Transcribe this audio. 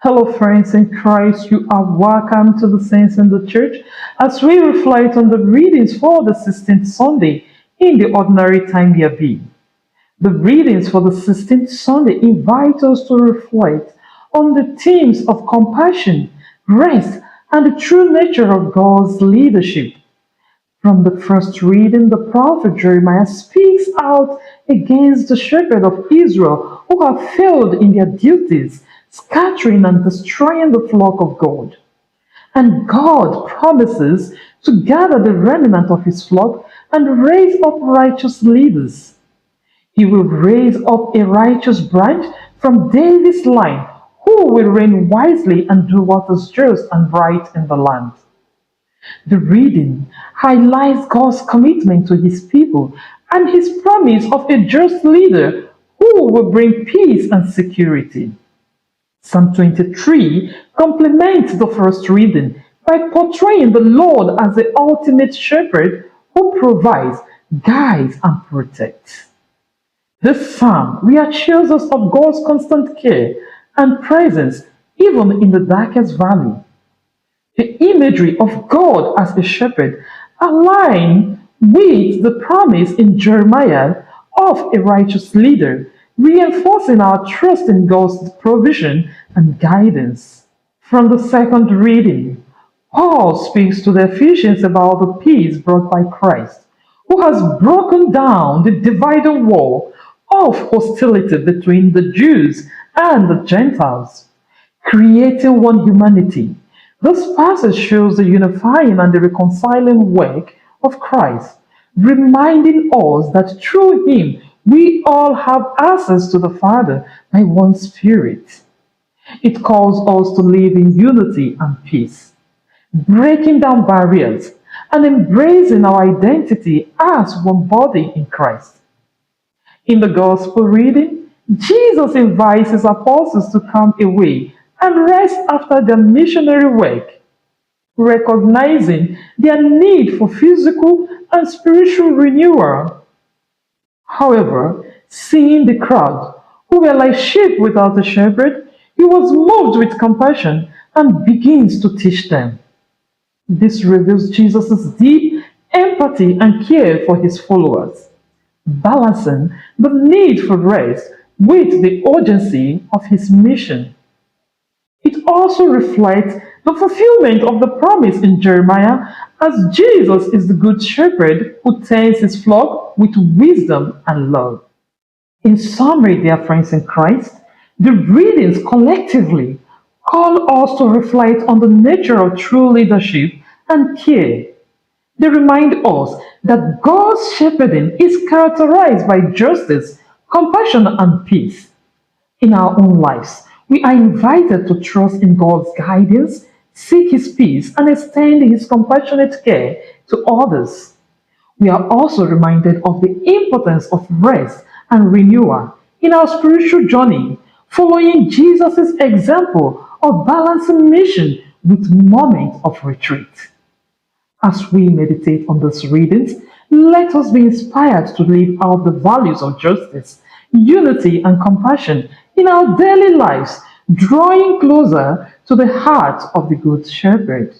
Hello, friends in Christ. You are welcome to the Saints in the Church as we reflect on the readings for the 16th Sunday in the ordinary time year B. The readings for the 16th Sunday invite us to reflect on the themes of compassion, rest, and the true nature of God's leadership. From the first reading, the prophet Jeremiah speaks out against the shepherds of Israel who have failed in their duties, scattering and destroying the flock of God. And God promises to gather the remnant of his flock and raise up righteous leaders. He will raise up a righteous branch from David's line who will reign wisely and do what is just and right in the land. The reading highlights God's commitment to his people and his promise of a just leader who will bring peace and security. Psalm 23 complements the first reading by portraying the Lord as the ultimate shepherd who provides, guides, and protects. This psalm reassures us of God's constant care and presence even in the darkest valley. The imagery of God as a shepherd aligns with the promise in Jeremiah of a righteous leader, reinforcing our trust in God's provision and guidance. From the second reading, Paul speaks to the Ephesians about the peace brought by Christ, who has broken down the dividing wall of hostility between the Jews and the Gentiles, creating one humanity. This passage shows the unifying and the reconciling work of Christ, reminding us that through him we all have access to the Father by one Spirit. It calls us to live in unity and peace, breaking down barriers and embracing our identity as one body in Christ. In the Gospel reading, Jesus invites his apostles to come away and rest after their missionary work, recognizing their need for physical and spiritual renewal. However, seeing the crowd, who were like sheep without a shepherd, he was moved with compassion and begins to teach them. This reveals Jesus' deep empathy and care for his followers, balancing the need for rest with the urgency of his mission. It also reflects the fulfillment of the promise in Jeremiah, as Jesus is the good shepherd who tends his flock with wisdom and love. In summary, dear friends in Christ, the readings collectively call us to reflect on the nature of true leadership and care. They remind us that God's shepherding is characterized by justice, compassion, and peace. In our own lives, we are invited to trust in God's guidance, seek his peace, and extend his compassionate care to others. We are also reminded of the importance of rest and renewal in our spiritual journey, following Jesus' example of balancing mission with moments of retreat. As we meditate on these readings, let us be inspired to live out the values of justice, unity, and compassion in our daily lives, drawing closer to the heart of the Good Shepherd.